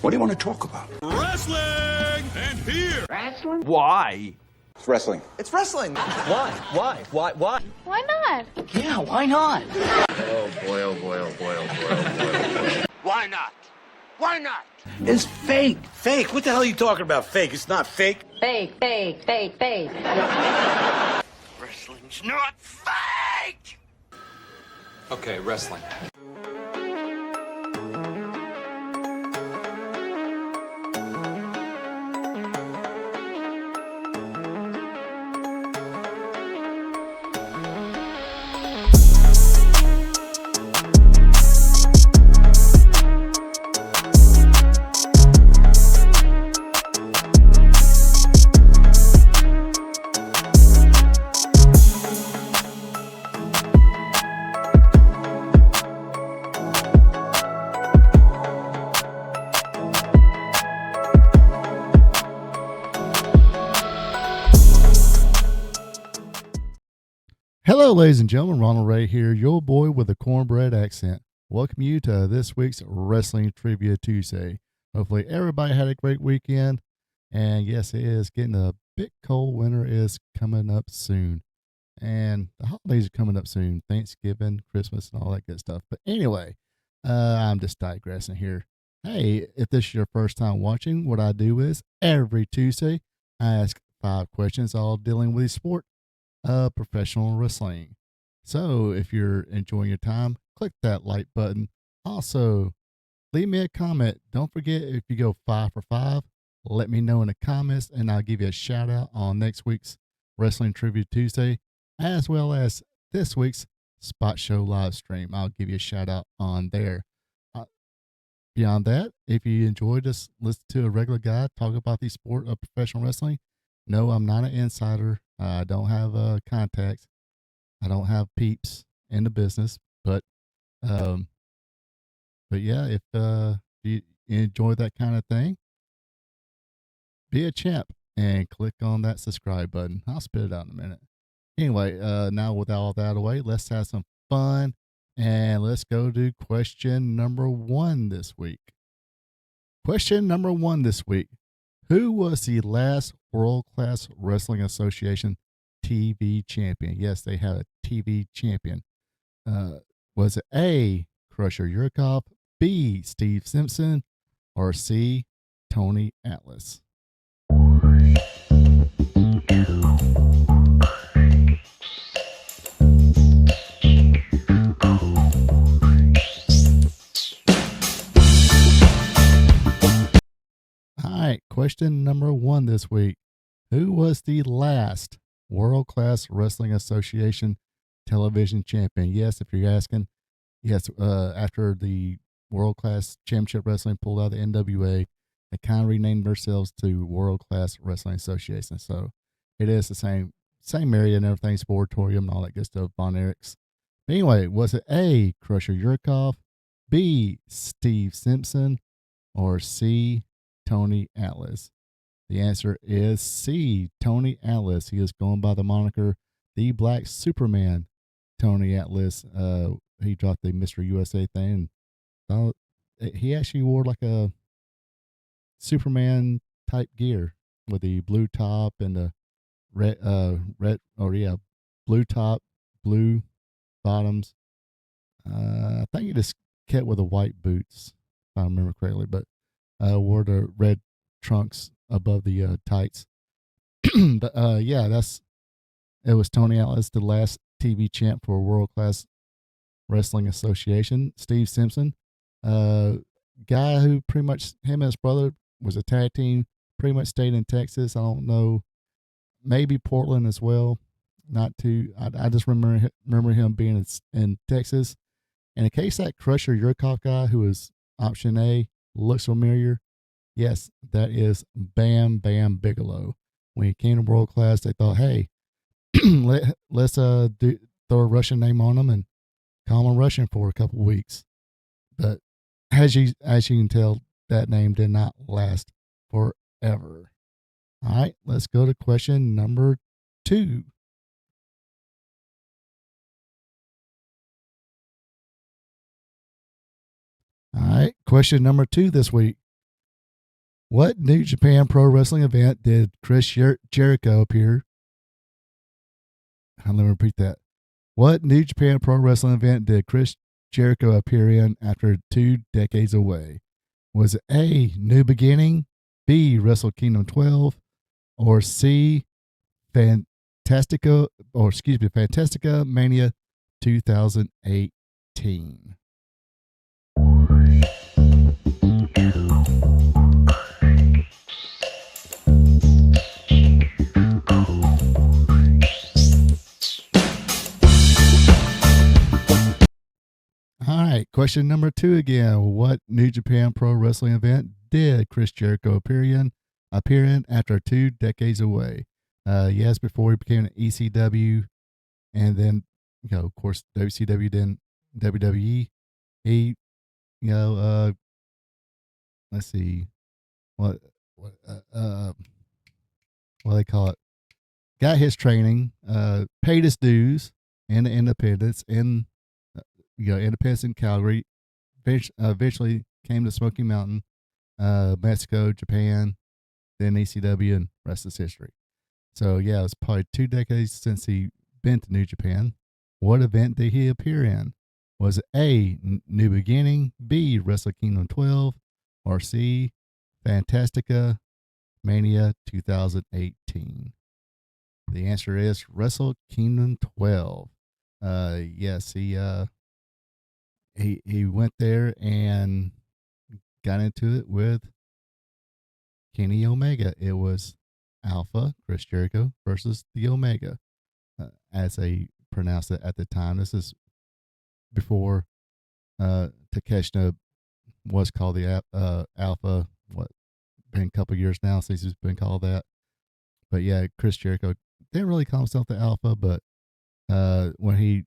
What do you want to talk about? Wrestling! And here! Wrestling? Why? It's wrestling. It's wrestling. Why? Why? Why not? Yeah, why not? Oh boy, oh boy, oh boy, oh boy, oh boy. Why not? Why not? It's fake. Fake? What the hell are you talking about? Fake? It's not fake. Fake. Wrestling's not fake! Okay, wrestling. Hello, ladies and gentlemen. Ronald Ray here, your boy with a cornbread accent. Welcome you to this week's Wrestling Trivia Tuesday. Hopefully everybody had a great weekend. And yes, it is getting a bit cold. Winter is coming up soon. And the holidays are coming up soon. Thanksgiving, Christmas, and all that good stuff. But anyway, I'm just digressing here. Hey, if this is your first time watching, what I do is every Tuesday, I ask 5 questions all dealing with the sport of professional wrestling. So if you're enjoying your time, click that like button. Also, leave me a comment. Don't forget, if you go 5 for 5, let me know in the comments and I'll give you a shout out on next week's Wrestling Trivia Tuesday, as well as this week's Spot Show live stream. I'll give you a shout out on there. Beyond that, if you enjoyed us listen to a regular guy talk about the sport of professional wrestling, no, I'm not an insider. I don't have contacts. I don't have peeps in the business, but yeah, if you enjoy that kind of thing, be a champ and click on that subscribe button. I'll spit it out in a minute. Anyway, now with all that out of the way, let's have some fun and let's go to question number 1 this week. Question number 1 this week. Who was the last World Class Wrestling Association TV champion? Yes, they had a TV champion. Was it A, Crusher Yurkov, B, Steve Simpson, or C, Tony Atlas? All right, question number 1 this week. Who was the last World Class Wrestling Association television champion? Yes, if you're asking, yes, after the World Class Championship Wrestling pulled out of the NWA, they kind of renamed themselves to World Class Wrestling Association. So it is the same area and everything, Sportatorium and all that good stuff, Von Erichs. Anyway, was it A, Crusher Yurkov, B, Steve Simpson, or C, Tony Atlas? The answer is C, Tony Atlas. He is going by the moniker The Black Superman. Tony Atlas, he dropped the Mr. USA thing. He actually wore like a Superman type gear with the blue top and the blue top, blue bottoms. I think he just kept with the white boots, if I remember correctly, but wore the red trunks above the tights. But yeah, it was Tony Atlas, the last TV champ for World Class Wrestling Association. Steve Simpson, guy who pretty much, him and his brother was a tag team, pretty much stayed in Texas. I don't know, maybe Portland as well. Not too, I just remember him being in Texas. And in case that Crusher Yurkov guy, who was option A, looks familiar, yes, that is Bam Bam Bigelow. When he came to World Class, they thought, hey, let's throw a Russian name on him and call him Russian for a couple of weeks. But as you can tell, that name did not last forever. All right, let's go to question number 2. All right, question number 2 this week. What New Japan Pro Wrestling event did Chris Jericho appear? Let me repeat that. What New Japan Pro Wrestling event did Chris Jericho appear in after 2 decades away? Was it A, New Beginning, B, Wrestle Kingdom 12, or C, Fantastica Mania 2018? All right, question number 2 again. What New Japan Pro Wrestling event did Chris Jericho appear in after 2 decades away? Yes, before he became an ECW, and then, of course, WCW, then WWE. He, let's see, what do they call it? Got his training, paid his dues in Independence, Independence in Calgary. Eventually came to Smoky Mountain, Mexico, Japan, then ECW, and rest is history. So yeah, it was probably 2 decades since he been to New Japan. What event did he appear in? Was it A, New Beginning, B, Wrestle Kingdom 12, or C, Fantastica Mania 2018? The answer is Wrestle Kingdom 12. Yes, he went there and got into it with Kenny Omega. It was Alpha, Chris Jericho, versus the Omega, as they pronounced it at the time. This is before Takeshita was called the Alpha. Been a couple years now since he's been called that. But yeah, Chris Jericho didn't really call himself the Alpha, but when he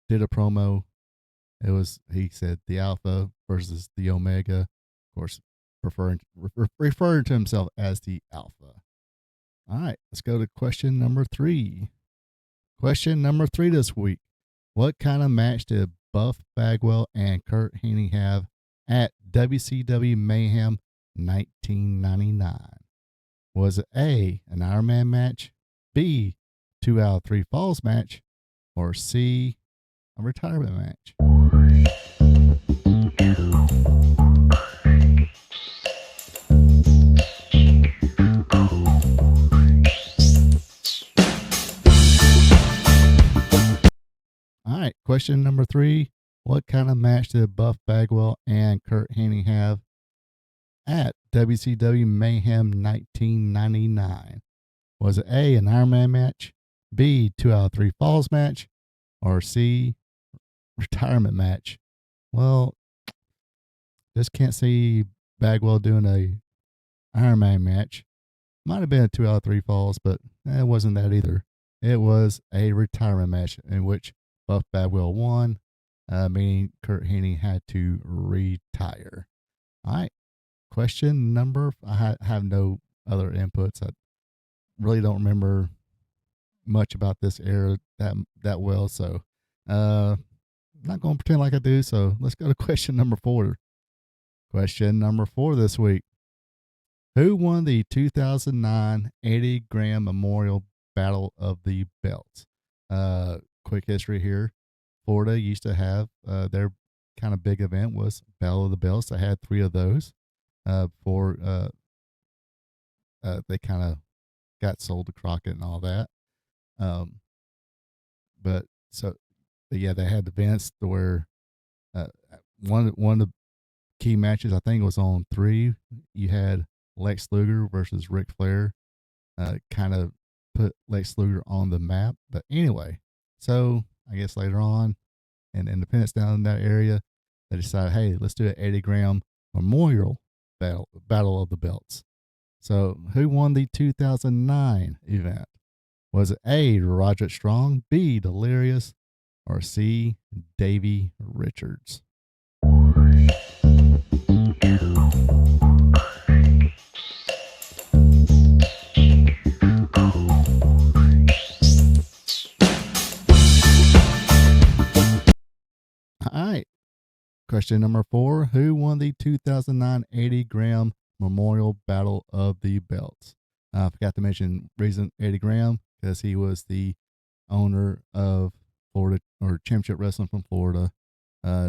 did a promo, he said the Alpha versus the Omega, of course, referring to himself as the Alpha. All right, let's go to question number 3. Question number 3 this week. What kind of match did Buff Bagwell and Kurt Hennig have at WCW Mayhem 1999? Was it A, an Iron Man match, B, 2 out of 3 falls match, or C, a retirement match? All right, question number 3. What kind of match did Buff Bagwell and Kurt Hennig have at WCW Mayhem 1999? Was it A, an Iron Man match, B, 2 out of 3 falls match, or C, retirement match? Well, just can't see Bagwell doing a Iron Man match. Might have been a 2 out of 3 falls, but it wasn't that either. It was a retirement match in which Buff Bagwell won, meaning Kurt Hennig had to retire. All right. Question number, I have no other inputs. I really don't remember much about this era that well, so I'm not going to pretend like I do. So let's go to question number 4. Question number 4 this week. Who won the 2009 Eddie Graham Memorial Battle of the Belts? Quick history here. Florida used to have their kind of big event was Battle of the Belts. They had 3 of those before they kind of got sold to Crockett and all that. But yeah, they had events where one of the key matches, I think it was on 3. You had Lex Luger versus Ric Flair, kind of put Lex Luger on the map. But anyway, so I guess later on in Independence down in that area, they decided, hey, let's do an Eddie Graham Memorial Battle of the Belts. So who won the 2009 event? Was it A, Roderick Strong, B, Delirious, or C, Davey Richards? All right. Question number 4. Who won the 2009 Eddie Graham Memorial Battle of the Belts. I forgot to mention reason Eddie Graham, because he was the owner of Florida, or Championship Wrestling from Florida,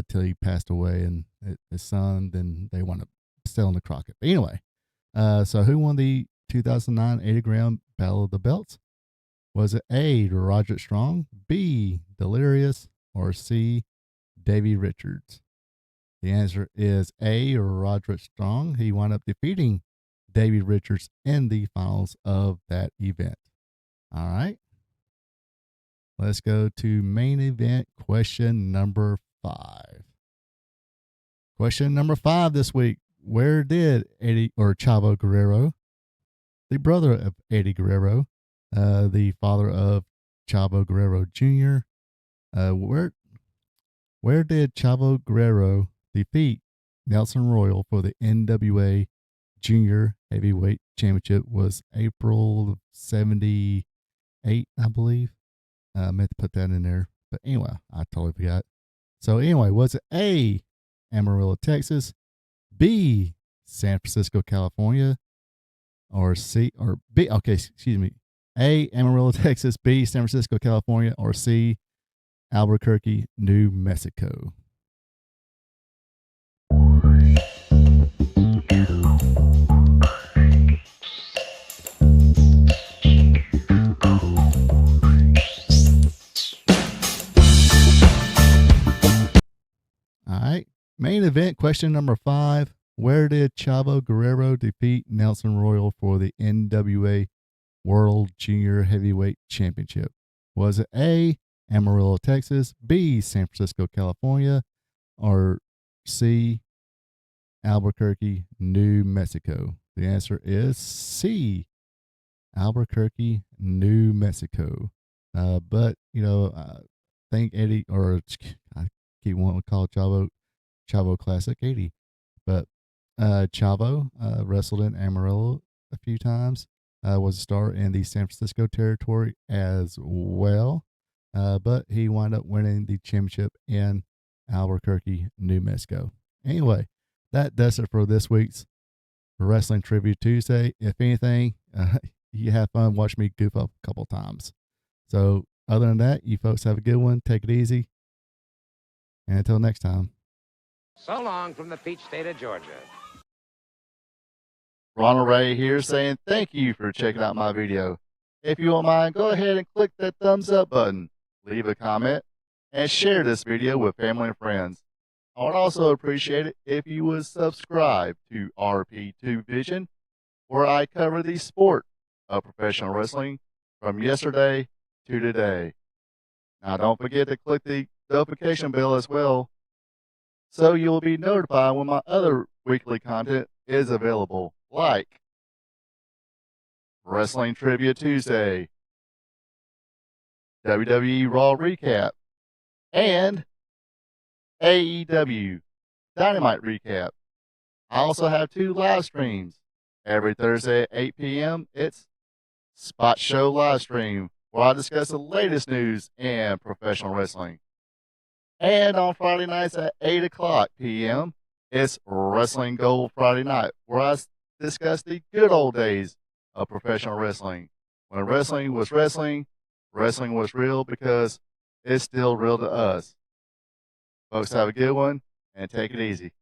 till he passed away, and his son, then they wound up selling the Crockett. But anyway, so who won the 2009 Eddie Graham Battle of the Belts? Was it A, Roderick Strong, B, Delirious, or C, Davey Richards? The answer is A, Roderick Strong. He wound up defeating Davey Richards in the finals of that event. All right. Let's go to main event question number 5. Question number 5 this week. Where did Eddie, or Chavo Guerrero, the brother of Eddie Guerrero, the father of Chavo Guerrero Jr., where did Chavo Guerrero defeat Nelson Royal for the NWA Junior Heavyweight Championship? Was April of 78, I believe. I meant to put that in there, but anyway, I totally forgot. So anyway, was it A, Amarillo, Texas, B, San Francisco, California, or C, or B, okay, excuse me, A, Amarillo, Texas, B, San Francisco, California, or C, Albuquerque, New Mexico? All right. Main event question number 5. Where did Chavo Guerrero defeat Nelson Royal for the NWA World Junior Heavyweight Championship? Was it A, Amarillo, Texas, B, San Francisco, California, or C, Albuquerque, New Mexico? The answer is C, Albuquerque, New Mexico. But, I think Eddie, or I keep wanting to call Chavo Classic 80. But Chavo wrestled in Amarillo a few times, was a star in the San Francisco territory as well. But he wound up winning the championship in Albuquerque, New Mexico. Anyway, that does it for this week's Wrestling Trivia Tuesday. If anything, you have fun, watch me goof up a couple times. So other than that, you folks have a good one. Take it easy. And until next time. So long from the Peach State of Georgia. Ronald Ray here saying thank you for checking out my video. If you don't mind, go ahead and click that thumbs up button, leave a comment, and share this video with family and friends. I would also appreciate it if you would subscribe to RP2 Vision, where I cover the sport of professional wrestling from yesterday to today. Now don't forget to click the notification bell as well, so you'll be notified when my other weekly content is available, like Wrestling Trivia Tuesday, WWE Raw Recap, and AEW Dynamite Recap. I also have 2 live streams. Every Thursday at 8 p.m., it's Spot Show Live Stream, where I discuss the latest news in professional wrestling. And on Friday nights at 8 o'clock p.m., it's Wrestling Gold Friday Night, where I discuss the good old days of professional wrestling. When wrestling was wrestling, wrestling was real because it's still real to us. Folks, have a good one and take it easy.